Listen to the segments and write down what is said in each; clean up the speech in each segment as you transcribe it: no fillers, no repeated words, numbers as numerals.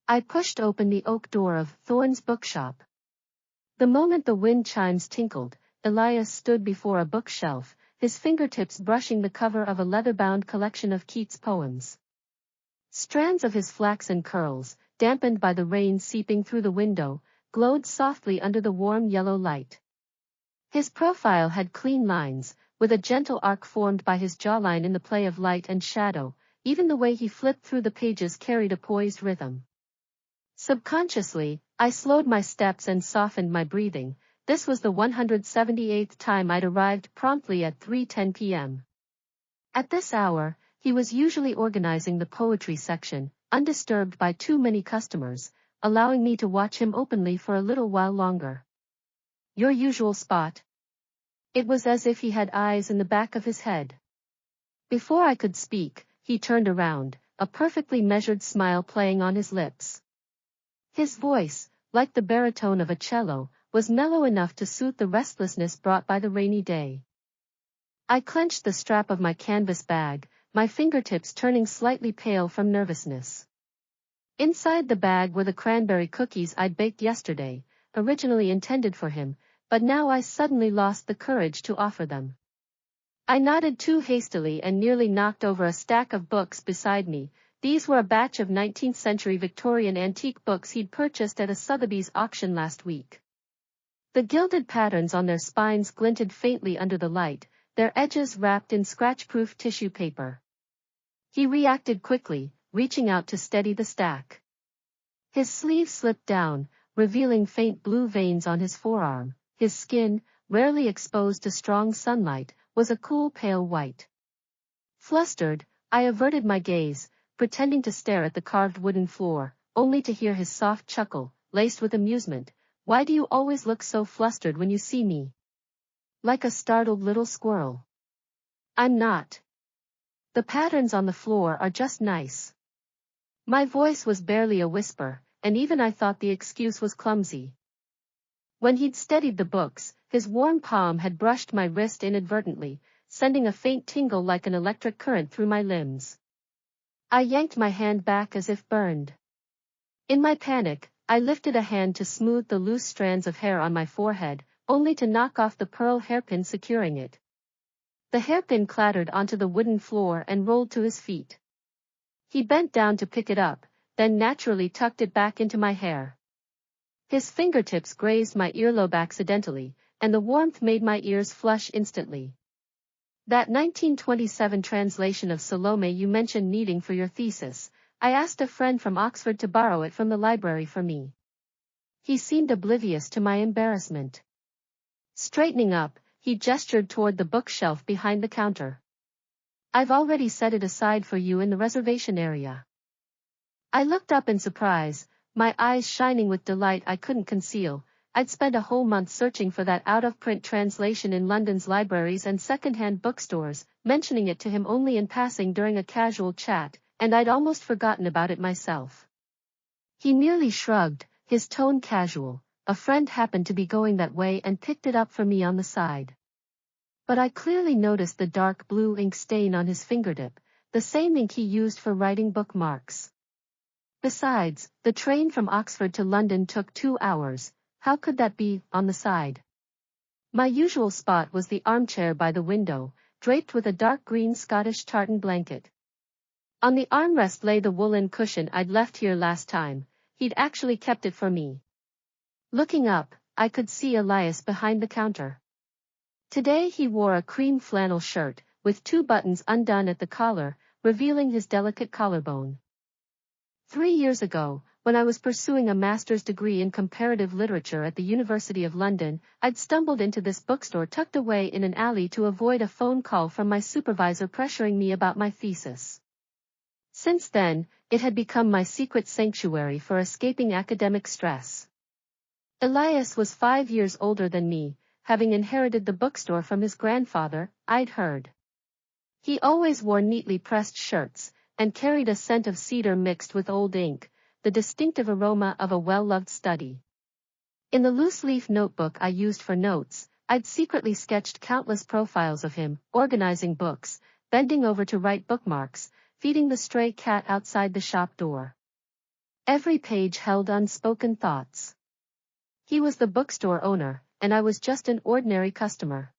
I pushed open the oak door of Thorne's bookshop. The moment the wind chimes tinkled, Elias stood before a bookshelf, his fingertips brushing the cover of a leather-bound collection of Keats poems. Strands of his flaxen curls, dampened by the rain seeping through the window, glowed softly under the warm yellow light. His profile had clean lines, with a gentle arc formed by his jawline in the play of light and shadow. Even the way he flipped through the pages carried a poised rhythm. Subconsciously, I slowed my steps and softened my breathing. This was the 178th time I'd arrived promptly at 3:10 p.m. At this hour, he was usually organizing the poetry section, undisturbed by too many customers, allowing me to watch him openly for a little while longer. Your usual spot? It was as if he had eyes in the back of his head. Before I could speak, he turned around, a perfectly measured smile playing on his lips. His voice, like the baritone of a cello, was mellow enough to soothe the restlessness brought by the rainy day. I clenched the strap of my canvas bag, my fingertips turning slightly pale from nervousness. Inside the bag were the cranberry cookies I'd baked yesterday, originally intended for him, but now I suddenly lost the courage to offer them. I nodded too hastily and nearly knocked over a stack of books beside me. These were a batch of 19th-century Victorian antique books he'd purchased at a Sotheby's auction last week. The gilded patterns on their spines glinted faintly under the light, their edges wrapped in scratch-proof tissue paper. He reacted quickly, reaching out to steady the stack. His sleeve slipped down, revealing faint blue veins on his forearm. His skin, rarely exposed to strong sunlight, was a cool pale white. Flustered, I averted my gaze, pretending to stare at the carved wooden floor, only to hear his soft chuckle, laced with amusement. Why do you always look so flustered when you see me? Like a startled little squirrel. I'm not. The patterns on the floor are just nice. My voice was barely a whisper, and even I thought the excuse was clumsy. When he'd steadied the books, his warm palm had brushed my wrist inadvertently, sending a faint tingle like an electric current through my limbs. I yanked my hand back as if burned. In my panic, I lifted a hand to smooth the loose strands of hair on my forehead, only to knock off the pearl hairpin securing it. The hairpin clattered onto the wooden floor and rolled to his feet. He bent down to pick it up, then naturally tucked it back into my hair. His fingertips grazed my earlobe accidentally, and the warmth made my ears flush instantly. That 1927 translation of Salome you mentioned needing for your thesis, I asked a friend from Oxford to borrow it from the library for me. He seemed oblivious to my embarrassment. Straightening up, he gestured toward the bookshelf behind the counter. I've already set it aside for you in the reservation area. I looked up in surprise, my eyes shining with delight I couldn't conceal. I'd spent a whole month searching for that out-of-print translation in London's libraries and second-hand bookstores, mentioning it to him only in passing during a casual chat, and I'd almost forgotten about it myself. He merely shrugged, his tone casual. A friend happened to be going that way and picked it up for me on the side. But I clearly noticed the dark blue ink stain on his fingertip, the same ink he used for writing bookmarks. Besides, the train from Oxford to London took 2 hours. How could that be, on the side? My usual spot was the armchair by the window, draped with a dark green Scottish tartan blanket. On the armrest lay the woolen cushion I'd left here last time. He'd actually kept it for me. Looking up, I could see Elias behind the counter. Today he wore a cream flannel shirt, with 2 buttons undone at the collar, revealing his delicate collarbone. 3 years ago, when I was pursuing a master's degree in comparative literature at the University of London, I'd stumbled into this bookstore tucked away in an alley to avoid a phone call from my supervisor pressuring me about my thesis. Since then, it had become my secret sanctuary for escaping academic stress. Elias was 5 years older than me, having inherited the bookstore from his grandfather, I'd heard. He always wore neatly pressed shirts, and carried a scent of cedar mixed with old ink, the distinctive aroma of a well-loved study. In the loose-leaf notebook I used for notes, I'd secretly sketched countless profiles of him, organizing books, bending over to write bookmarks, feeding the stray cat outside the shop door. Every page held unspoken thoughts. He was the bookstore owner, and I was just an ordinary customer.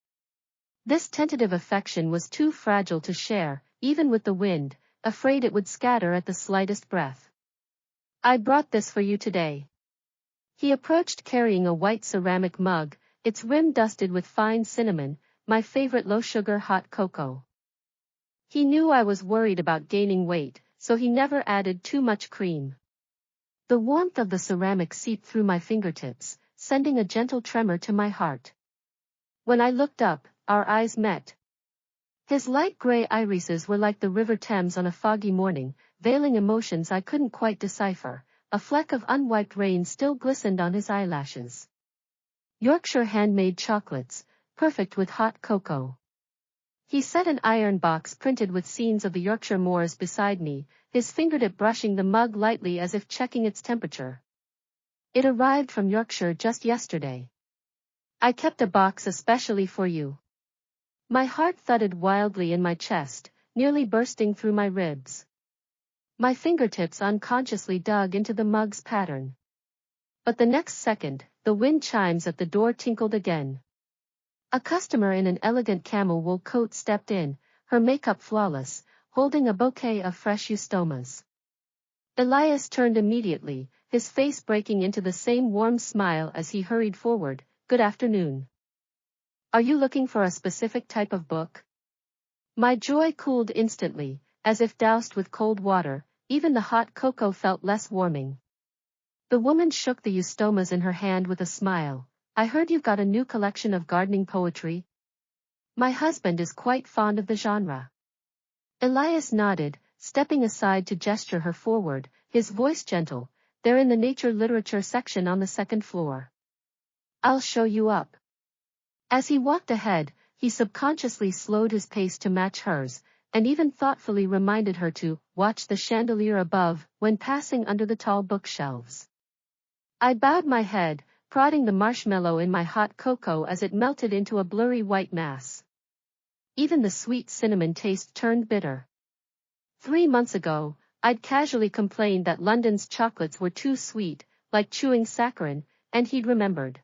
This tentative affection was too fragile to share, even with the wind, afraid it would scatter at the slightest breath. I brought this for you today. He approached carrying a white ceramic mug, its rim dusted with fine cinnamon, my favorite low-sugar hot cocoa. He knew I was worried about gaining weight, so he never added too much cream. The warmth of the ceramic seeped through my fingertips, sending a gentle tremor to my heart. When I looked up, our eyes met. His light gray irises were like the River Thames on a foggy morning, veiling emotions I couldn't quite decipher. A fleck of unwiped rain still glistened on his eyelashes. Yorkshire handmade chocolates, perfect with hot cocoa. He set an iron box printed with scenes of the Yorkshire moors beside me, his fingertip brushing the mug lightly as if checking its temperature. It arrived from Yorkshire just yesterday. I kept a box especially for you. My heart thudded wildly in my chest, nearly bursting through my ribs. My fingertips unconsciously dug into the mug's pattern. But the next second, the wind chimes at the door tinkled again. A customer in an elegant camel wool coat stepped in, her makeup flawless, holding a bouquet of fresh eustomas. Elias turned immediately, his face breaking into the same warm smile as he hurried forward. Good afternoon. Are you looking for a specific type of book? My joy cooled instantly, as if doused with cold water, even the hot cocoa felt less warming. The woman shook the eustomas in her hand with a smile. I heard you've got a new collection of gardening poetry. My husband is quite fond of the genre. Elias nodded, stepping aside to gesture her forward, his voice gentle. They're in the nature literature section on the second floor. I'll show you up. As he walked ahead, he subconsciously slowed his pace to match hers, and even thoughtfully reminded her to watch the chandelier above when passing under the tall bookshelves. I bowed my head, prodding the marshmallow in my hot cocoa as it melted into a blurry white mass. Even the sweet cinnamon taste turned bitter. 3 months ago, I'd casually complained that London's chocolates were too sweet, like chewing saccharin, and he'd remembered.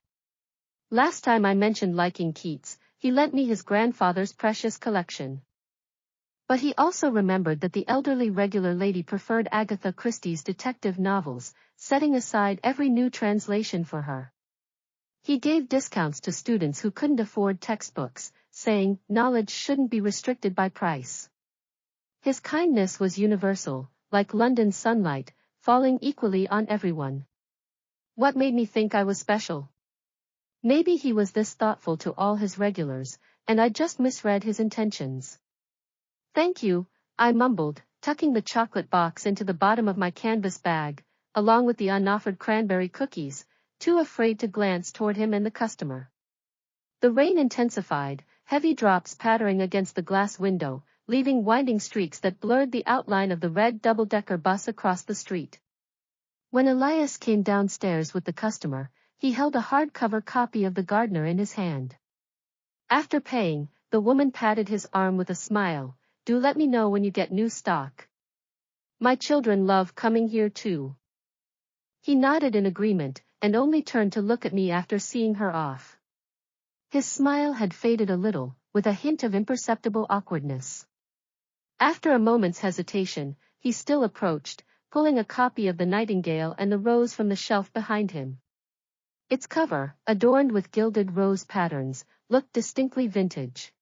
Last time I mentioned liking Keats, he lent me his grandfather's precious collection. But he also remembered that the elderly regular lady preferred Agatha Christie's detective novels, setting aside every new translation for her. He gave discounts to students who couldn't afford textbooks, saying, knowledge shouldn't be restricted by price. His kindness was universal, like London sunlight, falling equally on everyone. What made me think I was special? Maybe he was this thoughtful to all his regulars, and I just misread his intentions. Thank you, I mumbled, tucking the chocolate box into the bottom of my canvas bag, along with the unoffered cranberry cookies, too afraid to glance toward him and the customer. The rain intensified, heavy drops pattering against the glass window, leaving winding streaks that blurred the outline of the red double-decker bus across the street. When Elias came downstairs with the customer, he held a hardcover copy of The Gardener in his hand. After paying, the woman patted his arm with a smile. Do let me know when you get new stock. My children love coming here too. He nodded in agreement, and only turned to look at me after seeing her off. His smile had faded a little, with a hint of imperceptible awkwardness. After a moment's hesitation, he still approached, pulling a copy of The Nightingale and the Rose from the shelf behind him. Its cover, adorned with gilded rose patterns, looked distinctly vintage.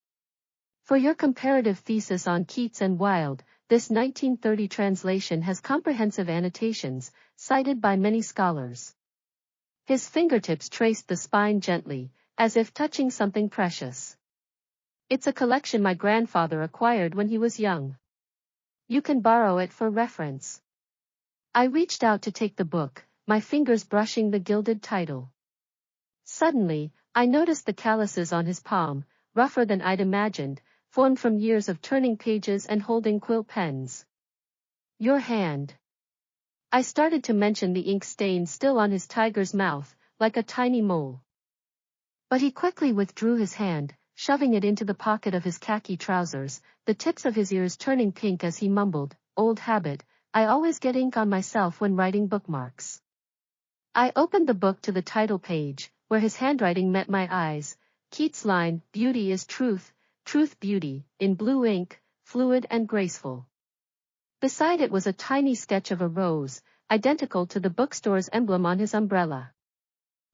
For your comparative thesis on Keats and Wilde, this 1930 translation has comprehensive annotations, cited by many scholars. His fingertips traced the spine gently, as if touching something precious. It's a collection my grandfather acquired when he was young. You can borrow it for reference. I reached out to take the book, my fingers brushing the gilded title. Suddenly, I noticed the calluses on his palm, rougher than I'd imagined, formed from years of turning pages and holding quill pens. Your hand. I started to mention the ink stain still on his tiger's mouth, like a tiny mole. But he quickly withdrew his hand, shoving it into the pocket of his khaki trousers, the tips of his ears turning pink as he mumbled, old habit, I always get ink on myself when writing bookmarks. I opened the book to the title page, where his handwriting met my eyes. Keats' line, "Beauty is truth, truth beauty," in blue ink, fluid and graceful. Beside it was a tiny sketch of a rose, identical to the bookstore's emblem on his umbrella.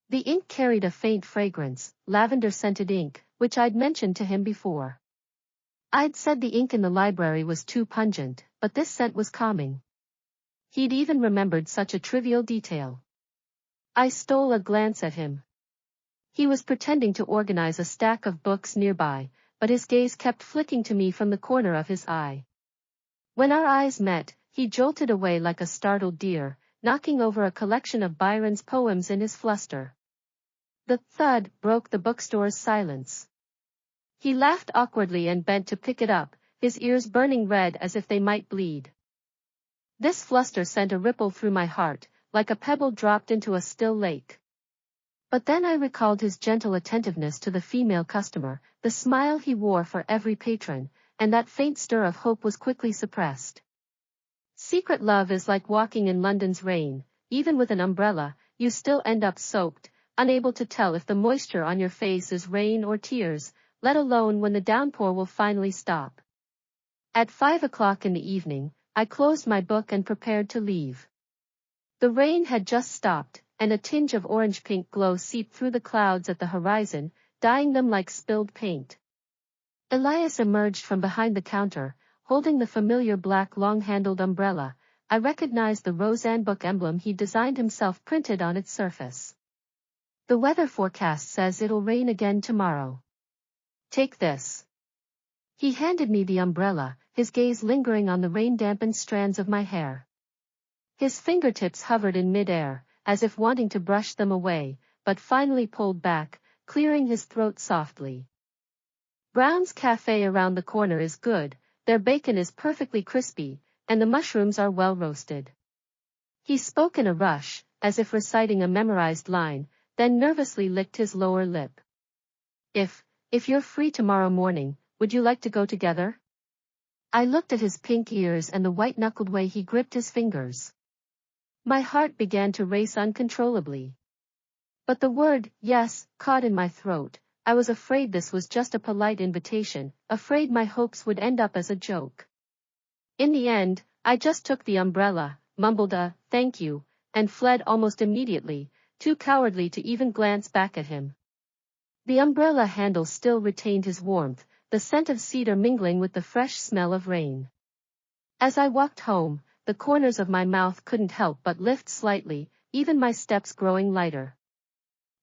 The ink carried a faint fragrance, lavender-scented ink, which I'd mentioned to him before. I'd said the ink in the library was too pungent, but this scent was calming. He'd even remembered such a trivial detail. I stole a glance at him. He was pretending to organize a stack of books nearby, but his gaze kept flicking to me from the corner of his eye. When our eyes met, he jolted away like a startled deer, knocking over a collection of Byron's poems in his fluster. The thud broke the bookstore's silence. He laughed awkwardly and bent to pick it up, his ears burning red as if they might bleed. This fluster sent a ripple through my heart, like a pebble dropped into a still lake. But then I recalled his gentle attentiveness to the female customer, the smile he wore for every patron, and that faint stir of hope was quickly suppressed. Secret love is like walking in London's rain. Even with an umbrella, you still end up soaked, unable to tell if the moisture on your face is rain or tears, let alone when the downpour will finally stop. At 5 o'clock in the evening, I closed my book and prepared to leave. The rain had just stopped, and a tinge of orange-pink glow seeped through the clouds at the horizon, dyeing them like spilled paint. Elias emerged from behind the counter, holding the familiar black long-handled umbrella. I recognized the Roseanne book emblem he'd designed himself printed on its surface. "The weather forecast says it'll rain again tomorrow. Take this." He handed me the umbrella, his gaze lingering on the rain-dampened strands of my hair. His fingertips hovered in mid-air, as if wanting to brush them away, but finally pulled back, clearing his throat softly. "Brown's Cafe around the corner is good, their bacon is perfectly crispy, and the mushrooms are well roasted." He spoke in a rush, as if reciting a memorized line, then nervously licked his lower lip. If you're free tomorrow morning, would you like to go together?" I looked at his pink ears and the white-knuckled way he gripped his fingers. My heart began to race uncontrollably. But the word, yes, caught in my throat. I was afraid this was just a polite invitation, afraid my hopes would end up as a joke. In the end, I just took the umbrella, mumbled a "thank you," and fled almost immediately, too cowardly to even glance back at him. The umbrella handle still retained his warmth, the scent of cedar mingling with the fresh smell of rain. As I walked home, the corners of my mouth couldn't help but lift slightly, even my steps growing lighter.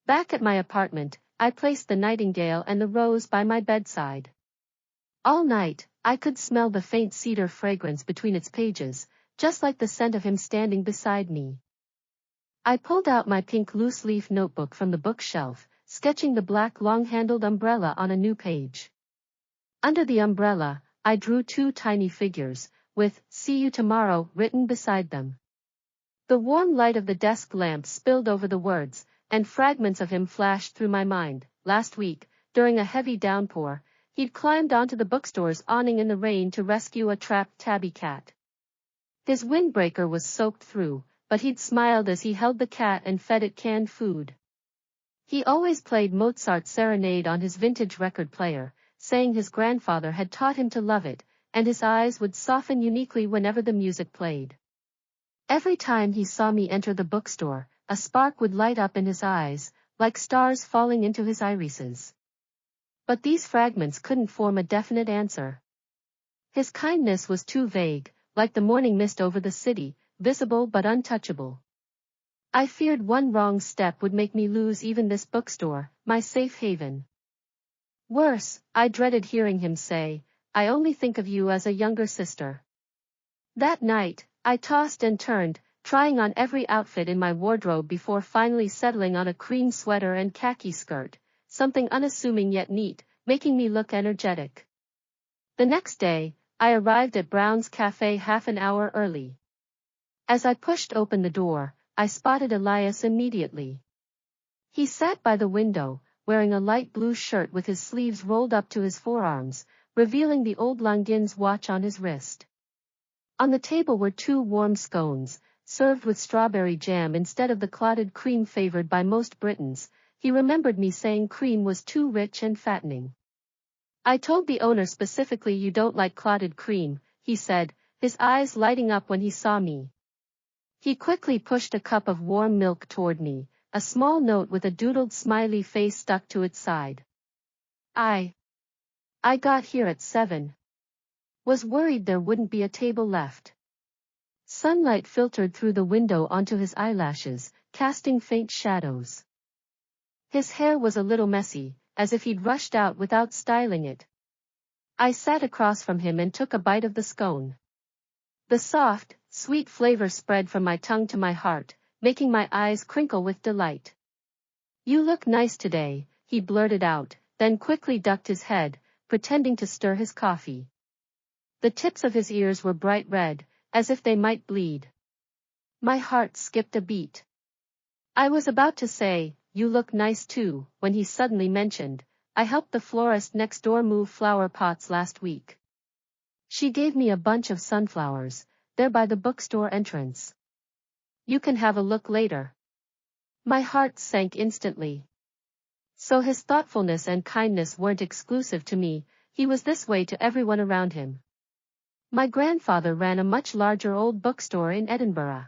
Back at my apartment, I placed the nightingale and the rose by my bedside. All night, I could smell the faint cedar fragrance between its pages, just like the scent of him standing beside me. I pulled out my pink loose-leaf notebook from the bookshelf, sketching the black long-handled umbrella on a new page. Under the umbrella, I drew two tiny figures, with "See you tomorrow" written beside them. The warm light of the desk lamp spilled over the words, and fragments of him flashed through my mind. Last week, during a heavy downpour, he'd climbed onto the bookstore's awning in the rain to rescue a trapped tabby cat. His windbreaker was soaked through, but he'd smiled as he held the cat and fed it canned food. He always played Mozart's Serenade on his vintage record player, saying his grandfather had taught him to love it, and his eyes would soften uniquely whenever the music played. Every time he saw me enter the bookstore, a spark would light up in his eyes, like stars falling into his irises. But these fragments couldn't form a definite answer. His kindness was too vague, like the morning mist over the city, visible but untouchable. I feared one wrong step would make me lose even this bookstore, my safe haven. Worse, I dreaded hearing him say, "I only think of you as a younger sister." That night, I tossed and turned, trying on every outfit in my wardrobe before finally settling on a cream sweater and khaki skirt, something unassuming yet neat, making me look energetic. The next day, I arrived at Brown's Cafe half an hour early. As I pushed open the door, I spotted Elias immediately. He sat by the window, wearing a light blue shirt with his sleeves rolled up to his forearms, revealing the old Langin's watch on his wrist. On the table were 2 warm scones, served with strawberry jam instead of the clotted cream favored by most Britons. He remembered me saying cream was too rich and fattening. I told the owner specifically you don't like clotted cream, he said, his eyes lighting up when he saw me. He quickly pushed a cup of warm milk toward me, a small note with a doodled smiley face stuck to its side. I got here at 7. Was worried there wouldn't be a table left. Sunlight filtered through the window onto his eyelashes, casting faint shadows. His hair was a little messy, as if he'd rushed out without styling it. I sat across from him and took a bite of the scone. The soft, sweet flavor spread from my tongue to my heart, making my eyes crinkle with delight. You look nice today, he blurted out, then quickly ducked his head, pretending to stir his coffee. The tips of his ears were bright red, as if they might bleed. My heart skipped a beat. I was about to say, you look nice too, when he suddenly mentioned, I helped the florist next door move flower pots last week. She gave me a bunch of sunflowers, there by the bookstore entrance. You can have a look later. My heart sank instantly. So his thoughtfulness and kindness weren't exclusive to me, he was this way to everyone around him. My grandfather ran a much larger old bookstore in Edinburgh.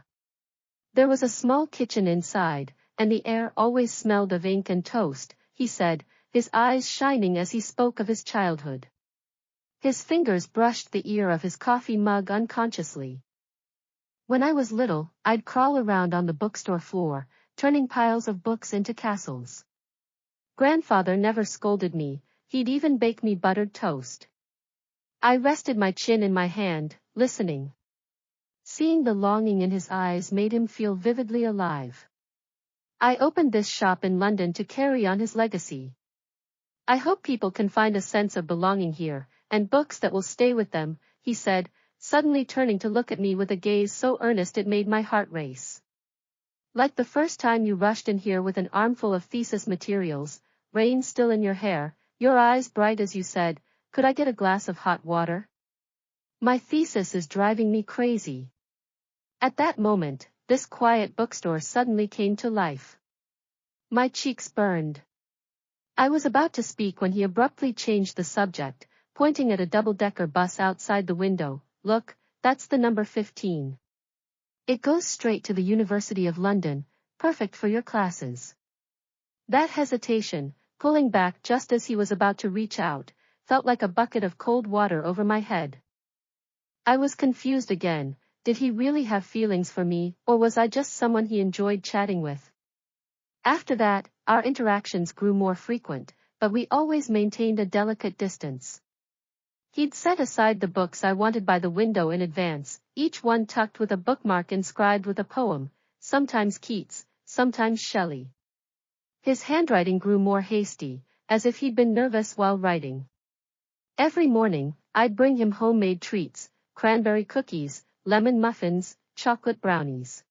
There was a small kitchen inside, and the air always smelled of ink and toast, he said, his eyes shining as he spoke of his childhood. His fingers brushed the ear of his coffee mug unconsciously. When I was little, I'd crawl around on the bookstore floor, turning piles of books into castles. Grandfather never scolded me, he'd even bake me buttered toast. I rested my chin in my hand, listening. Seeing the longing in his eyes made him feel vividly alive. I opened this shop in London to carry on his legacy. I hope people can find a sense of belonging here, and books that will stay with them, he said, suddenly turning to look at me with a gaze so earnest it made my heart race. Like the first time you rushed in here with an armful of thesis materials, rain still in your hair, your eyes bright as you said, could I get a glass of hot water? My thesis is driving me crazy. At that moment, this quiet bookstore suddenly came to life. My cheeks burned. I was about to speak when he abruptly changed the subject, pointing at a double-decker bus outside the window. Look, that's the number 15. It goes straight to the University of London, perfect for your classes. That hesitation, pulling back just as he was about to reach out, felt like a bucket of cold water over my head. I was confused again. Did he really have feelings for me, or was I just someone he enjoyed chatting with? After that, our interactions grew more frequent, but we always maintained a delicate distance. He'd set aside the books I wanted by the window in advance, each one tucked with a bookmark inscribed with a poem, sometimes Keats, sometimes Shelley. His handwriting grew more hasty, as if he'd been nervous while writing. Every morning, I'd bring him homemade treats, cranberry cookies, lemon muffins, chocolate brownies.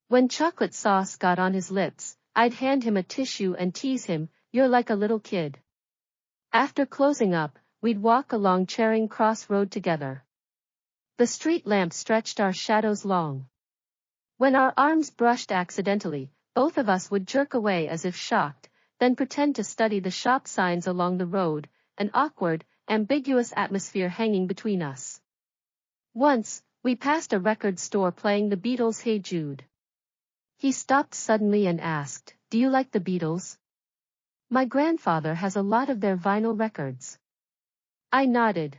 When chocolate sauce got on his lips, I'd hand him a tissue and tease him, you're like a little kid. After closing up, we'd walk along Charing Cross Road together. The street lamp stretched our shadows long. When our arms brushed accidentally, both of us would jerk away as if shocked, then pretend to study the shop signs along the road, an awkward, ambiguous atmosphere hanging between us. Once, we passed a record store playing the Beatles' Hey Jude. He stopped suddenly and asked, do you like the Beatles? My grandfather has a lot of their vinyl records. I nodded.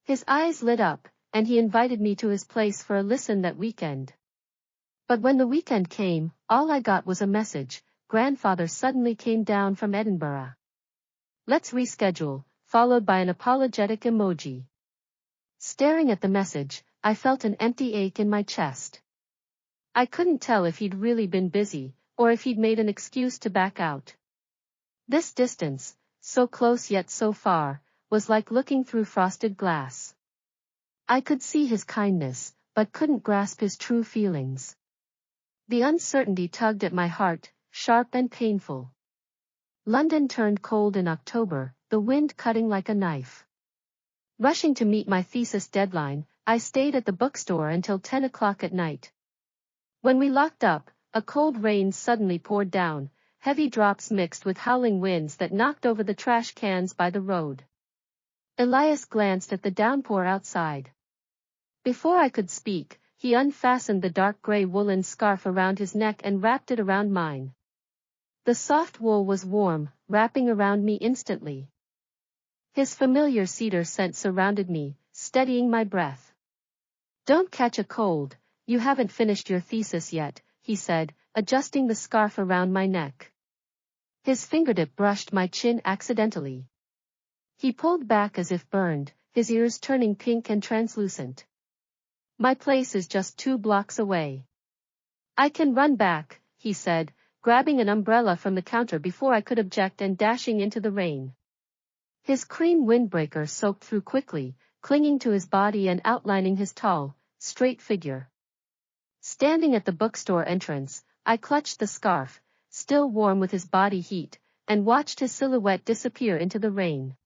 His eyes lit up, and he invited me to his place for a listen that weekend. But when the weekend came, all I got was a message, grandfather suddenly came down from Edinburgh. Let's reschedule, followed by an apologetic emoji. Staring at the message, I felt an empty ache in my chest. I couldn't tell if he'd really been busy, or if he'd made an excuse to back out. This distance, so close yet so far, was like looking through frosted glass. I could see his kindness, but couldn't grasp his true feelings. The uncertainty tugged at my heart, sharp and painful. London turned cold in October, the wind cutting like a knife. Rushing to meet my thesis deadline, I stayed at the bookstore until 10 o'clock at night. When we locked up, a cold rain suddenly poured down, heavy drops mixed with howling winds that knocked over the trash cans by the road. Elias glanced at the downpour outside. Before I could speak, he unfastened the dark gray woolen scarf around his neck and wrapped it around mine. The soft wool was warm, wrapping around me instantly. His familiar cedar scent surrounded me, steadying my breath. "Don't catch a cold, you haven't finished your thesis yet," he said, adjusting the scarf around my neck. His fingertip brushed my chin accidentally. He pulled back as if burned, his ears turning pink and translucent. "My place is just 2 blocks away. I can run back," he said, grabbing an umbrella from the counter before I could object and dashing into the rain. His cream windbreaker soaked through quickly, clinging to his body and outlining his tall, straight figure. Standing at the bookstore entrance, I clutched the scarf, still warm with his body heat, and watched his silhouette disappear into the rain.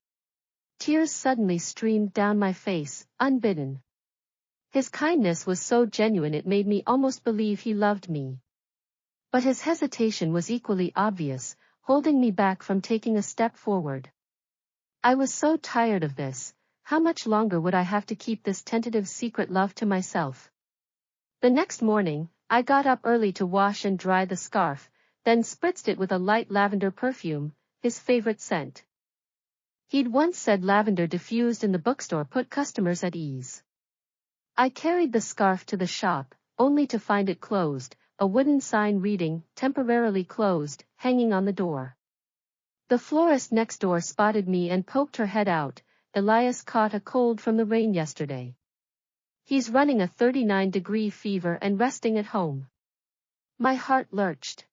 Tears suddenly streamed down my face, unbidden. His kindness was so genuine it made me almost believe he loved me. But his hesitation was equally obvious, holding me back from taking a step forward. I was so tired of this. How much longer would I have to keep this tentative secret love to myself? The next morning, I got up early to wash and dry the scarf, then spritzed it with a light lavender perfume, his favorite scent. He'd once said lavender diffused in the bookstore put customers at ease. I carried the scarf to the shop, only to find it closed, a wooden sign reading, "Temporarily closed," hanging on the door. The florist next door spotted me and poked her head out. "Elias caught a cold from the rain yesterday. He's running a 39-degree fever and resting at home." My heart lurched.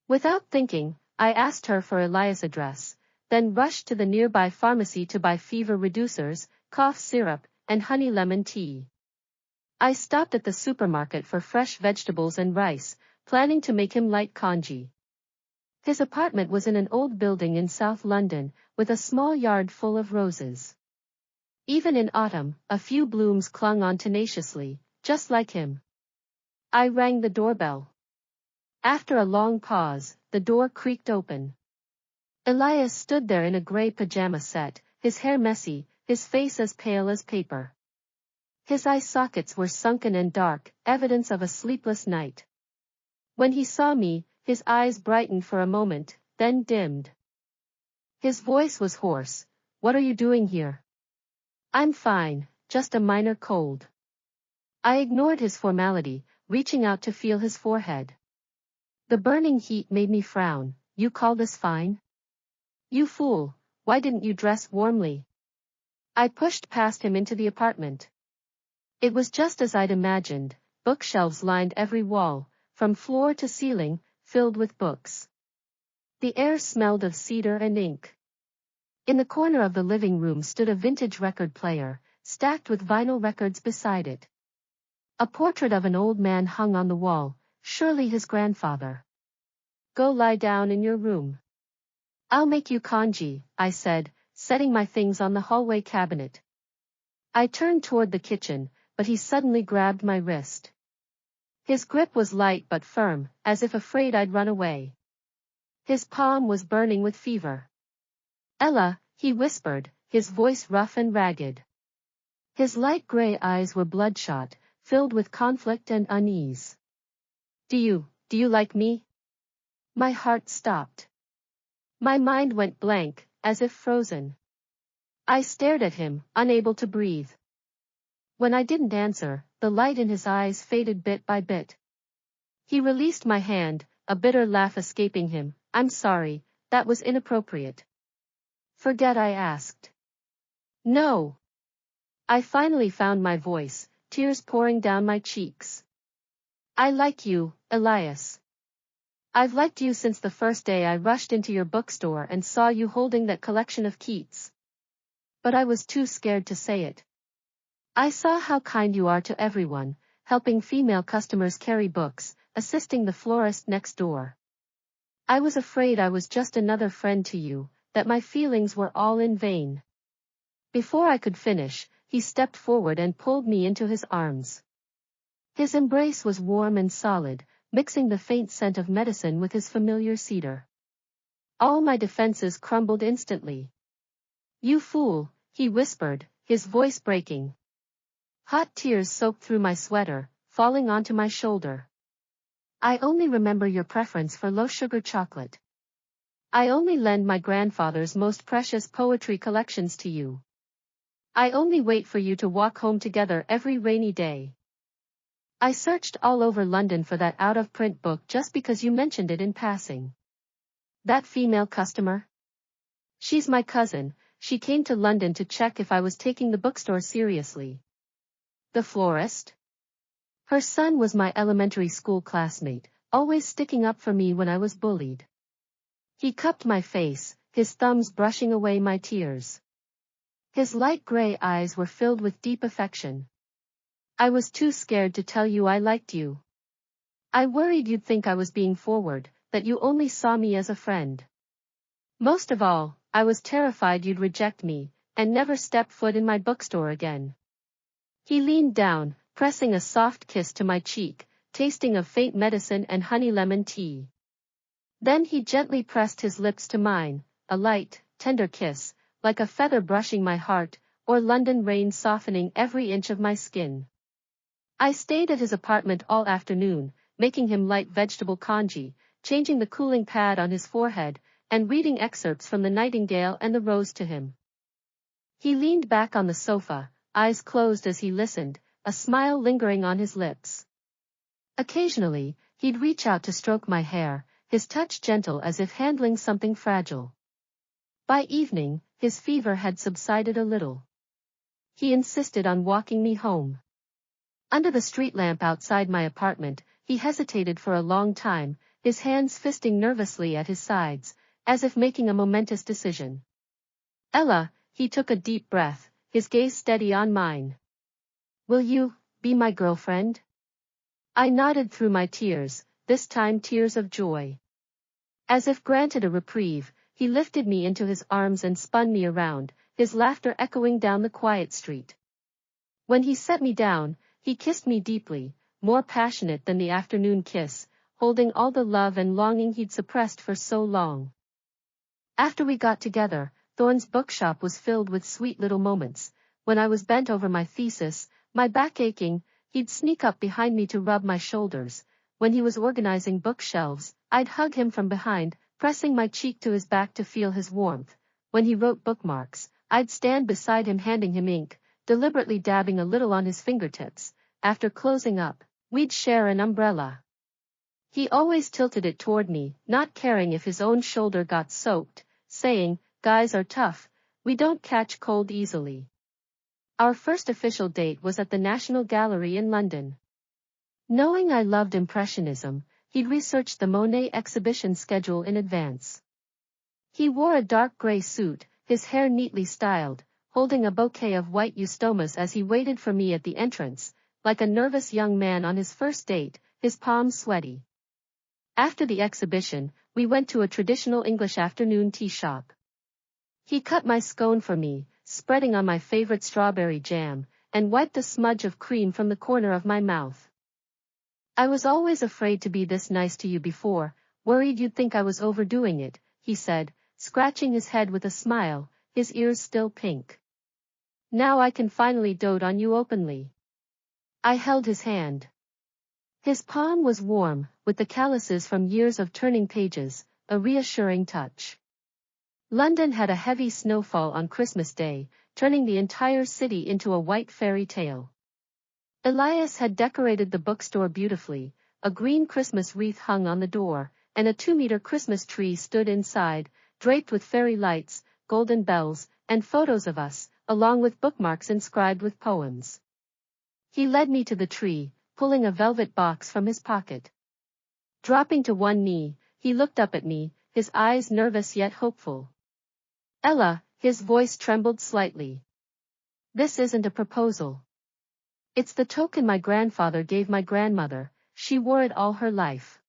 Without thinking, I asked her for Elias' address, then rushed to the nearby pharmacy to buy fever reducers, cough syrup, and honey lemon tea. I stopped at the supermarket for fresh vegetables and rice, planning to make him light congee. His apartment was in an old building in South London, with a small yard full of roses. Even in autumn, a few blooms clung on tenaciously, just like him. I rang the doorbell. After a long pause, the door creaked open. Elias stood there in a gray pajama set, his hair messy, his face as pale as paper. His eye sockets were sunken and dark, evidence of a sleepless night. When he saw me, his eyes brightened for a moment, then dimmed. His voice was hoarse. "What are you doing here?" "I'm fine, just a minor cold." I ignored his formality, reaching out to feel his forehead. The burning heat made me frown. "You call this fine? You fool, why didn't you dress warmly?" I pushed past him into the apartment. It was just as I'd imagined, bookshelves lined every wall, from floor to ceiling, filled with books. The air smelled of cedar and ink. In the corner of the living room stood a vintage record player, stacked with vinyl records beside it. A portrait of an old man hung on the wall, surely his grandfather. "Go lie down in your room. I'll make you congee," I said, setting my things on the hallway cabinet. I turned toward the kitchen, but he suddenly grabbed my wrist. His grip was light but firm, as if afraid I'd run away. His palm was burning with fever. "Ella," he whispered, his voice rough and ragged. His light gray eyes were bloodshot, filled with conflict and unease. Do you like me?" My heart stopped. My mind went blank, as if frozen. I stared at him, unable to breathe. When I didn't answer, the light in his eyes faded bit by bit. He released my hand, a bitter laugh escaping him. "I'm sorry, that was inappropriate." "Forget I asked." "No." I finally found my voice, tears pouring down my cheeks. "I like you, Elias. I've liked you since the first day I rushed into your bookstore and saw you holding that collection of Keats. But I was too scared to say it. I saw how kind you are to everyone, helping female customers carry books, assisting the florist next door. I was afraid I was just another friend to you, that my feelings were all in vain." Before I could finish, he stepped forward and pulled me into his arms. His embrace was warm and solid, mixing the faint scent of medicine with his familiar cedar. All my defenses crumbled instantly. "You fool," he whispered, his voice breaking. Hot tears soaked through my sweater, falling onto my shoulder. "I only remember your preference for low-sugar chocolate. I only lend my grandfather's most precious poetry collections to you. I only wait for you to walk home together every rainy day. I searched all over London for that out-of-print book just because you mentioned it in passing. That female customer? She's my cousin. She came to London to check if I was taking the bookstore seriously." "The florist?" "Her son was my elementary school classmate, always sticking up for me when I was bullied." He cupped my face, his thumbs brushing away my tears. His light gray eyes were filled with deep affection. "I was too scared to tell you I liked you. I worried you'd think I was being forward, that you only saw me as a friend. Most of all, I was terrified you'd reject me, and never step foot in my bookstore again." He leaned down, pressing a soft kiss to my cheek, tasting of faint medicine and honey lemon tea. Then he gently pressed his lips to mine, a light, tender kiss, like a feather brushing my heart, or London rain softening every inch of my skin. I stayed at his apartment all afternoon, making him light vegetable congee, changing the cooling pad on his forehead, and reading excerpts from The Nightingale and the Rose to him. He leaned back on the sofa, eyes closed as he listened, a smile lingering on his lips. Occasionally, he'd reach out to stroke my hair, his touch gentle as if handling something fragile. By evening, his fever had subsided a little. He insisted on walking me home. Under the street lamp outside my apartment, he hesitated for a long time, his hands fisting nervously at his sides, as if making a momentous decision. "Ella," he took a deep breath, his gaze steady on mine. "Will you be my girlfriend?" I nodded through my tears, this time tears of joy. As if granted a reprieve, he lifted me into his arms and spun me around, his laughter echoing down the quiet street. When he set me down, he kissed me deeply, more passionate than the afternoon kiss, holding all the love and longing he'd suppressed for so long. After we got together, Thorne's bookshop was filled with sweet little moments. When I was bent over my thesis, my back aching, he'd sneak up behind me to rub my shoulders. When he was organizing bookshelves, I'd hug him from behind, pressing my cheek to his back to feel his warmth. When he wrote bookmarks, I'd stand beside him handing him ink, deliberately dabbing a little on his fingertips. After closing up, we'd share an umbrella. He always tilted it toward me, not caring if his own shoulder got soaked, saying, "Guys are tough, we don't catch cold easily." Our first official date was at the National Gallery in London. Knowing I loved Impressionism, he'd researched the Monet exhibition schedule in advance. He wore a dark gray suit, his hair neatly styled, holding a bouquet of white eustomas as he waited for me at the entrance, like a nervous young man on his first date, his palms sweaty. After the exhibition, we went to a traditional English afternoon tea shop. He cut my scone for me, spreading on my favorite strawberry jam, and wiped a smudge of cream from the corner of my mouth. "I was always afraid to be this nice to you before, worried you'd think I was overdoing it," he said, scratching his head with a smile, his ears still pink. "Now I can finally dote on you openly." I held his hand. His palm was warm, with the calluses from years of turning pages, a reassuring touch. London had a heavy snowfall on Christmas Day, turning the entire city into a white fairy tale. Elias had decorated the bookstore beautifully, a green Christmas wreath hung on the door, and a 2-meter Christmas tree stood inside, draped with fairy lights, golden bells, and photos of us, along with bookmarks inscribed with poems. He led me to the tree, pulling a velvet box from his pocket. Dropping to one knee, he looked up at me, his eyes nervous yet hopeful. "Ella," his voice trembled slightly. "This isn't a proposal. It's the token my grandfather gave my grandmother, she wore it all her life."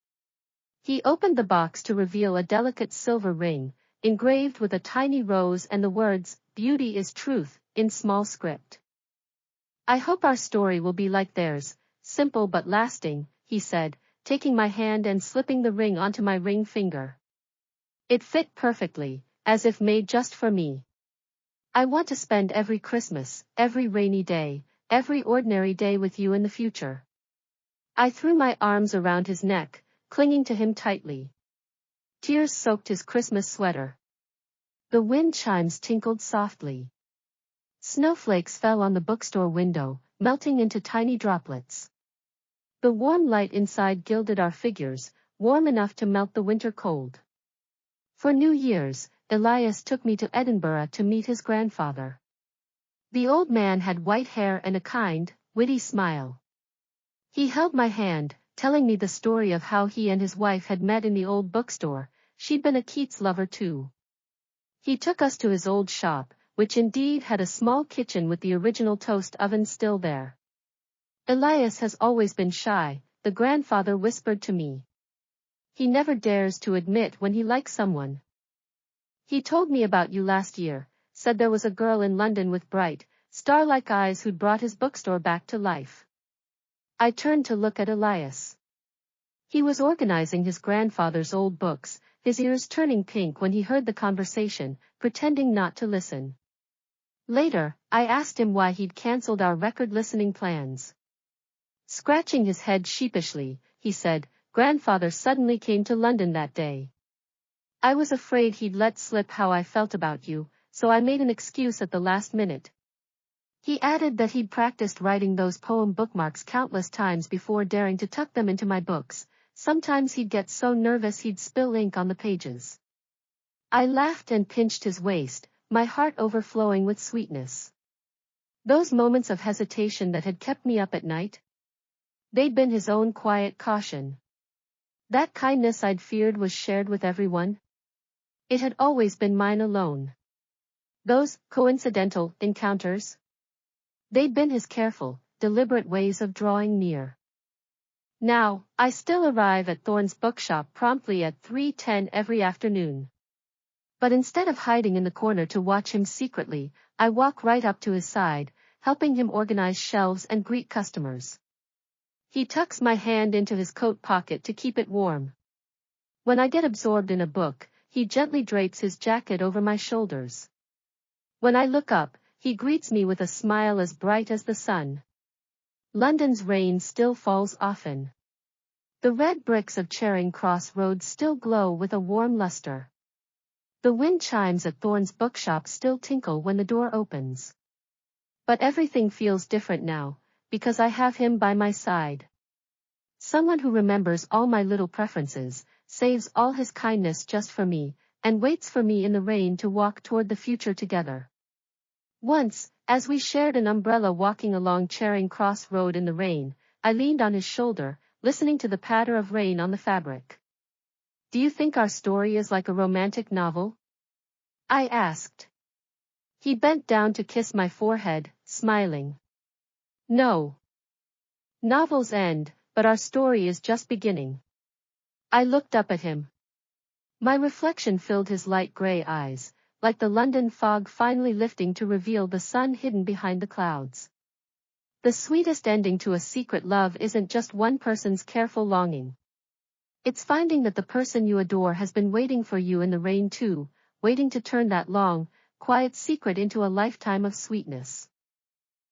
He opened the box to reveal a delicate silver ring, engraved with a tiny rose and the words, "Beauty is truth," in small script. I hope our story will be like theirs, simple but lasting, he said, taking my hand and slipping the ring onto my ring finger. It fit perfectly, as if made just for me. I want to spend every Christmas, every rainy day, every ordinary day with you in the future. I threw my arms around his neck, clinging to him tightly. Tears soaked his Christmas sweater. The wind chimes tinkled softly. Snowflakes fell on the bookstore window, melting into tiny droplets. The warm light inside gilded our figures, warm enough to melt the winter cold. For New Year's, Elias took me to Edinburgh to meet his grandfather. The old man had white hair and a kind, witty smile. He held my hand, telling me the story of how he and his wife had met in the old bookstore. She'd been a Keats lover too. He took us to his old shop, which indeed had a small kitchen with the original toast oven still there. Elias has always been shy, the grandfather whispered to me. He never dares to admit when he likes someone. He told me about you last year, said there was a girl in London with bright, star-like eyes who'd brought his bookstore back to life. I turned to look at Elias. He was organizing his grandfather's old books, his ears turning pink when he heard the conversation, pretending not to listen. Later, I asked him why he'd cancelled our record listening plans. Scratching his head sheepishly, he said, "Grandfather suddenly came to London that day. I was afraid he'd let slip how I felt about you, so I made an excuse at the last minute." He added that he'd practiced writing those poem bookmarks countless times before daring to tuck them into my books. Sometimes he'd get so nervous he'd spill ink on the pages. I laughed and pinched his waist, my heart overflowing with sweetness. Those moments of hesitation that had kept me up at night? They'd been his own quiet caution. That kindness I'd feared was shared with everyone. It had always been mine alone. Those coincidental encounters? They'd been his careful, deliberate ways of drawing near. Now, I still arrive at Thorne's bookshop promptly at 3:10 every afternoon. But instead of hiding in the corner to watch him secretly, I walk right up to his side, helping him organize shelves and greet customers. He tucks my hand into his coat pocket to keep it warm. When I get absorbed in a book, he gently drapes his jacket over my shoulders. When I look up, he greets me with a smile as bright as the sun. London's rain still falls often. The red bricks of Charing Cross Road still glow with a warm luster. The wind chimes at Thorne's bookshop still tinkle when the door opens. But everything feels different now, because I have him by my side. Someone who remembers all my little preferences, saves all his kindness just for me, and waits for me in the rain to walk toward the future together. Once, as we shared an umbrella walking along Charing Cross Road in the rain, I leaned on his shoulder, listening to the patter of rain on the fabric. "Do you think our story is like a romantic novel?" I asked. He bent down to kiss my forehead, smiling. "No. Novels end, but our story is just beginning." I looked up at him. My reflection filled his light gray eyes, like the London fog finally lifting to reveal the sun hidden behind the clouds. The sweetest ending to a secret love isn't just one person's careful longing. It's finding that the person you adore has been waiting for you in the rain too, waiting to turn that long, quiet secret into a lifetime of sweetness.